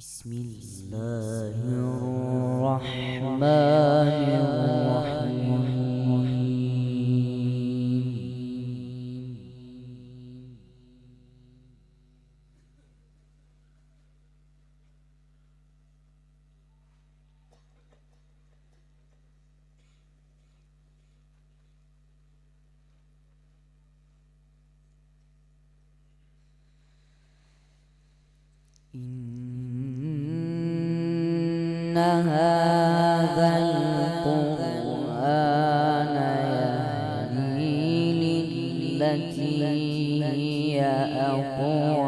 بسم الله الرحمن الرحيم. إن هذا القرآن يهدي للتي هي أقوم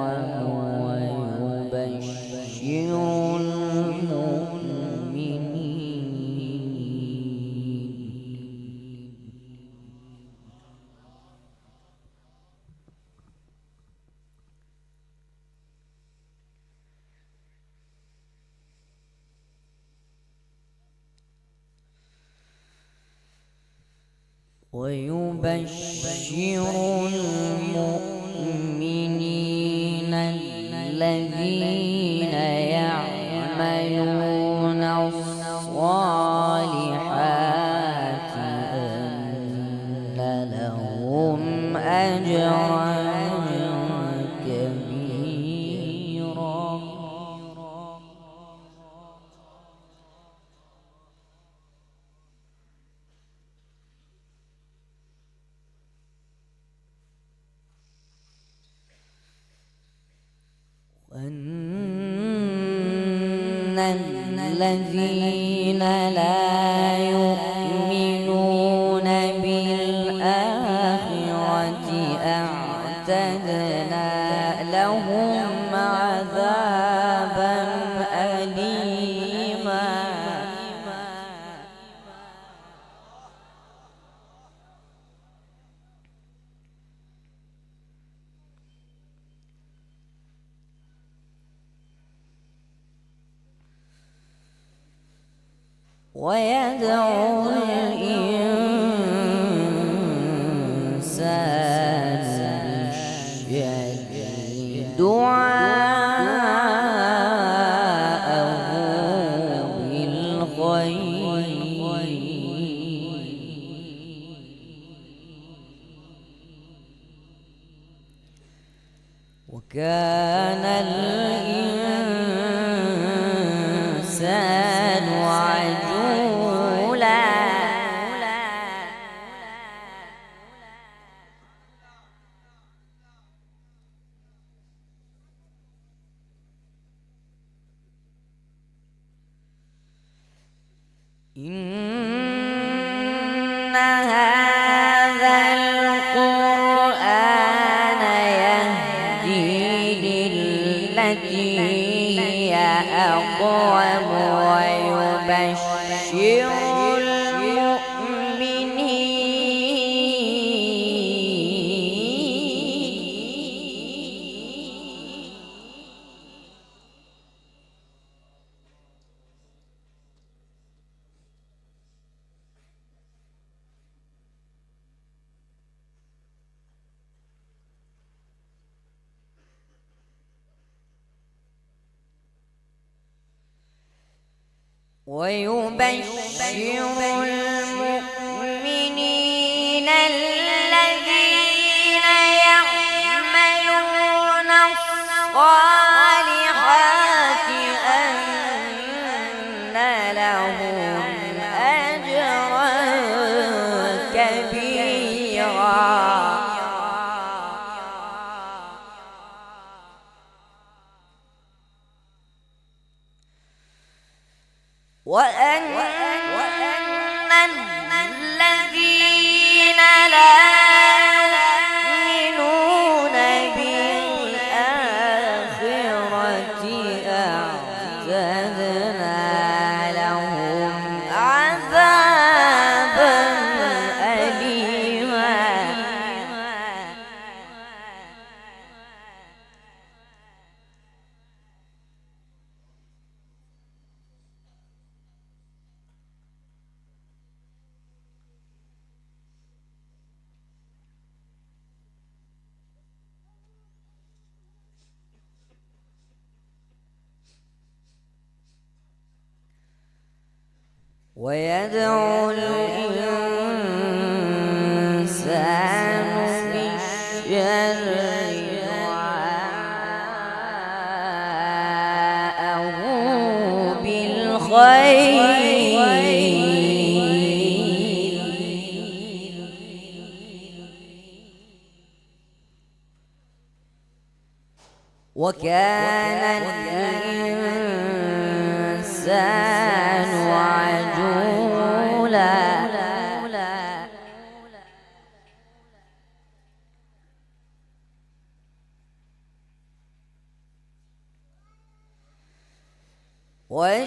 ويبشر المؤمنين الذين يعملون الصالحات أن لهم أجرا كبيرا. وأن الذين لا يؤمنون بالآخرة أعتدنا لهم عذابا أليما. ويدعو الإنسان بالشر دعاءه بالخير. وكان الإنسان عجولا. إن هذا القرآن يهدي للتي هي أقوم ويبشر المؤمنين الذين يعملون الصالحات أن لهم أجرا كبيرا. وأن ويدعو الإنسان بالشر دعاءه بالخير وكان الإنسان عجولا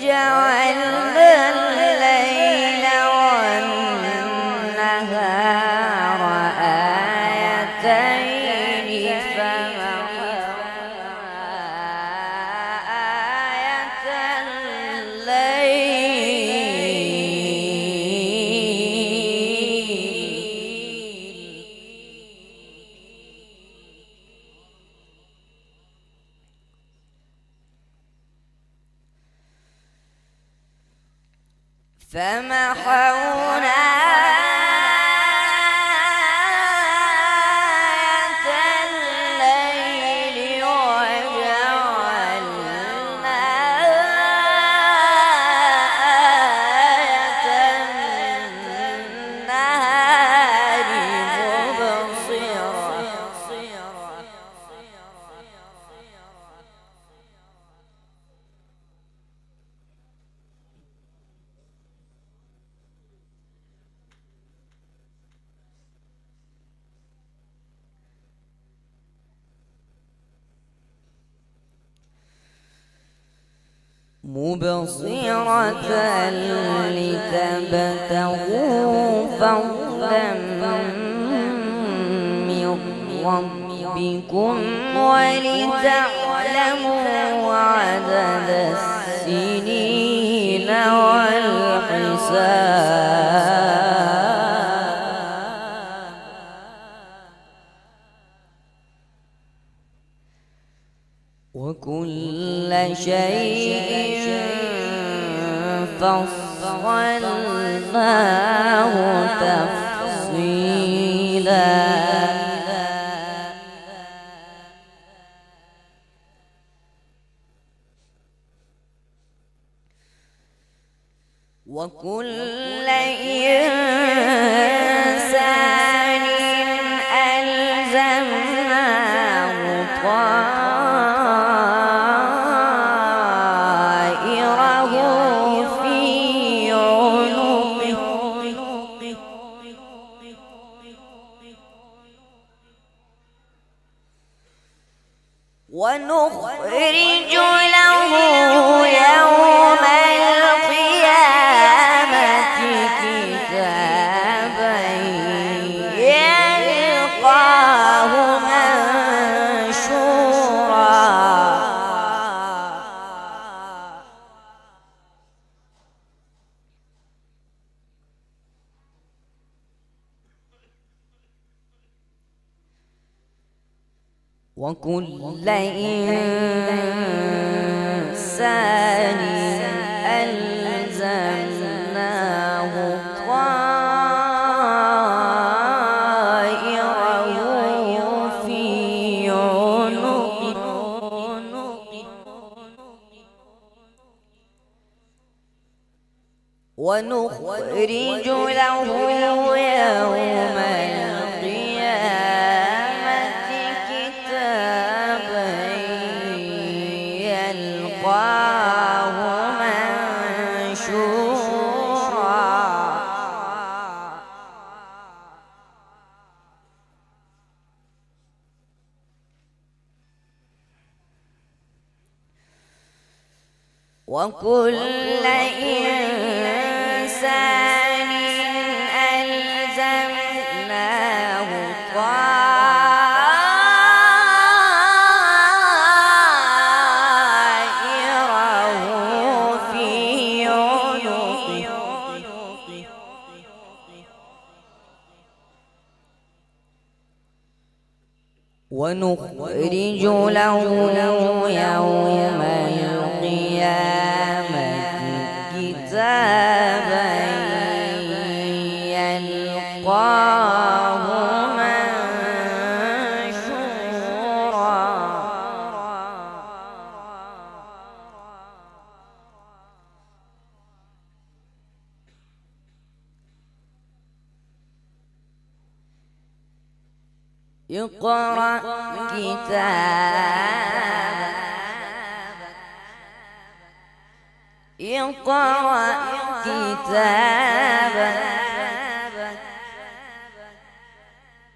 وجعلنا الليل والنهار آيتين فمحونا آية فمحونا آية الليل وجعلنا آية النهار مبصرة لتبتغوا فضلا من ربكم ولتعلموا عدد السنين والحساب وكل شيء فصلناه تفصيلا وكل إنسان ألزمناه طائره في عنقه ونخرج له يوم القيامة كتابا يلقاه منشورا وكل إنسان ألزمناه طائره في عنقه ونخرج له يوم القيامة كتابا يلقاه منشورا وكل إنسان ألزمناه طائره في عنقه ونخرج له يوم القيامة كتابا اقرأ كتابك اقرأ كتابك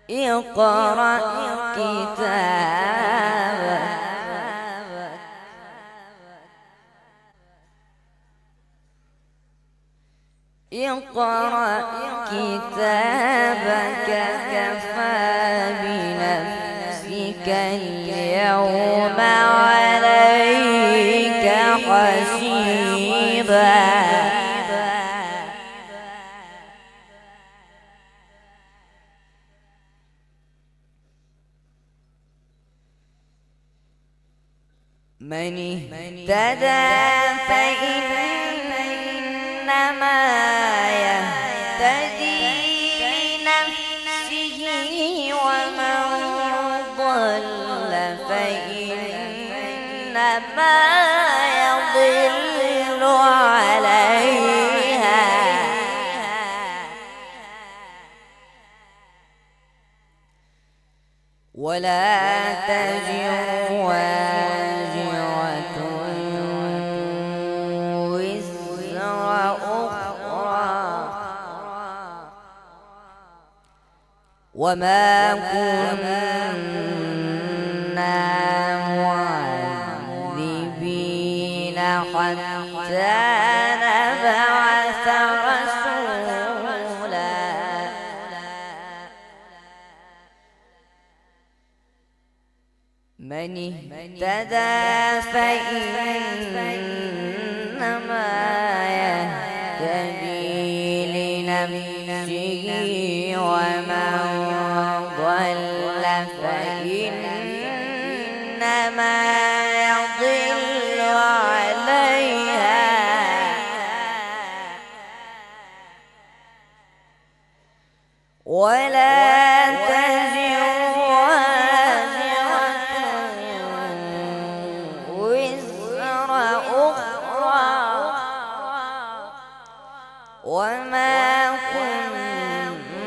اقرأ كتابك اقرأ كتابك كفى بنفسك اليوم عليك حسيبا من اهتدى فإنما يهتدي لنفسه ومن ضل فإنما يضل عليها ولا تزر وازرة وزر أخرى وما كنا معذبين حتى نبعث رسولا من اهتدى فإنما يهتدي لنفسه ومن ضل فإنما يضل عليها ولا تزر وزر أخرى وما كنا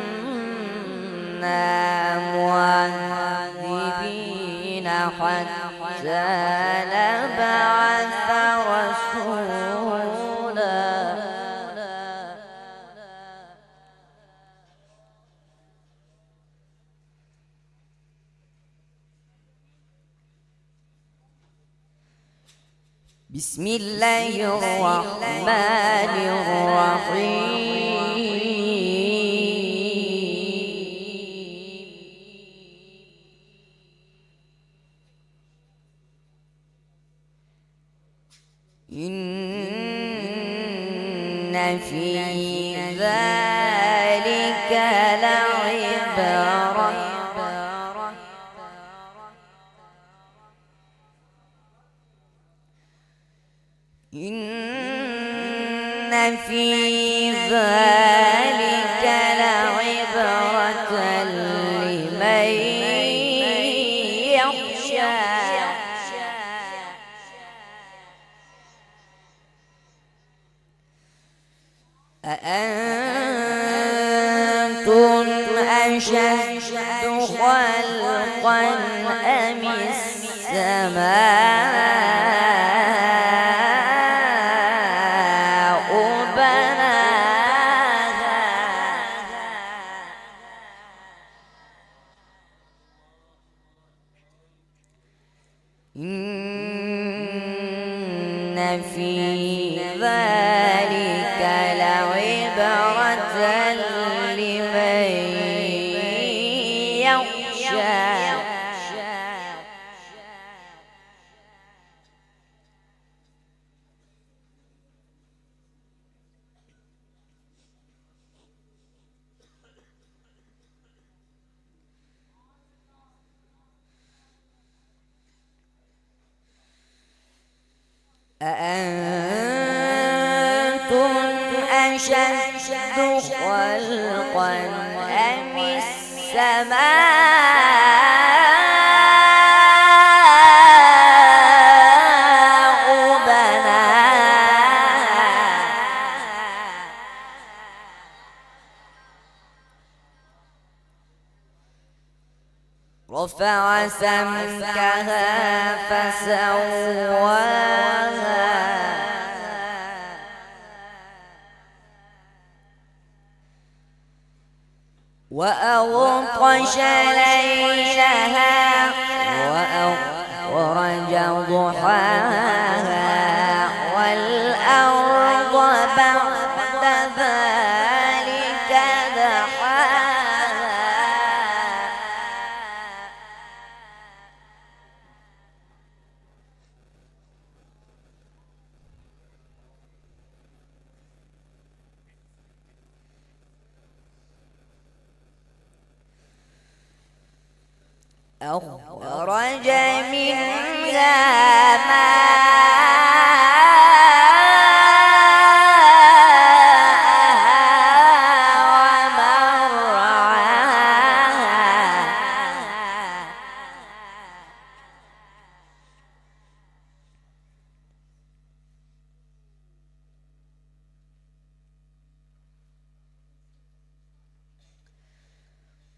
معذبين حتى نبعث رسولا بسم الله الرحمن الرحيم إن في ذلك لعبرة إن في ذلك لعبرة لمن يخشى أأنتم أشد خلقا أم السماء إن في ذلك لعبرة لمن يخشى أأنتم أشد خلقا أم السماء بناها رفع سمكها فسواها وأغطش ليلها وأخرج ضحاها والأرض بعد ذلك دحاها أخرج منها ماءها ومرعاها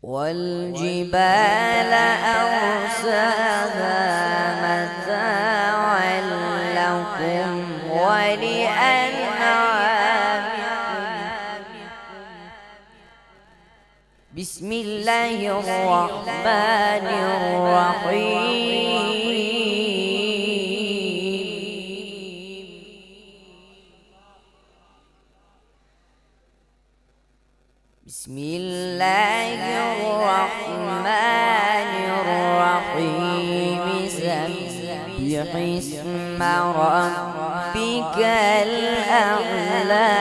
والجبال أرساها متاعا لكم ولأنعامكم بسم الله الرحمن الرحيم بسم الله الرحمن الرحيم سبح اسم ربك الأعلى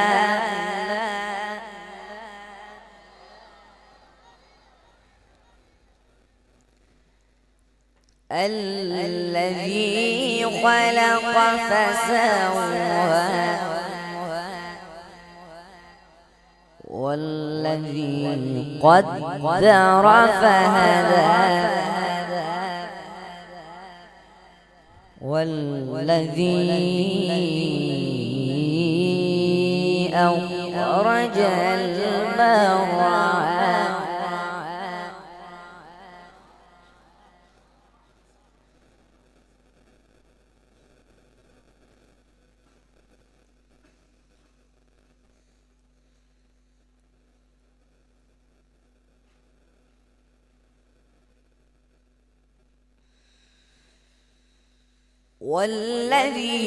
الذي خلق فسوى والذي قدر فهدى والذي أخرج المرعى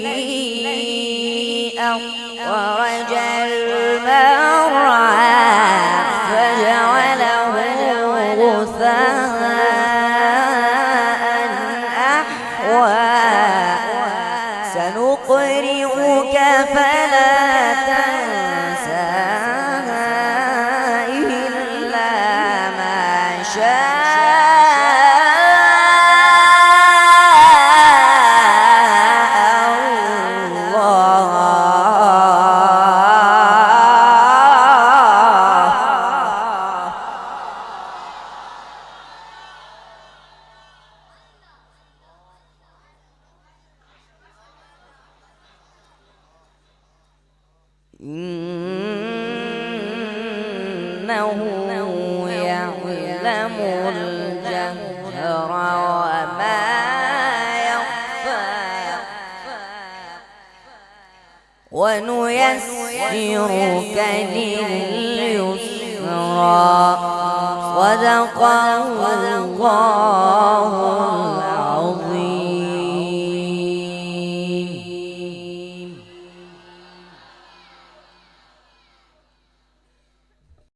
والذي أخرج المرعى فجعله غثاء أحوى سنقرئك فلا تنسى إلا ما شاء إنه يعلم الجهر وما يخفى ونيسرك لليسرى صدق الله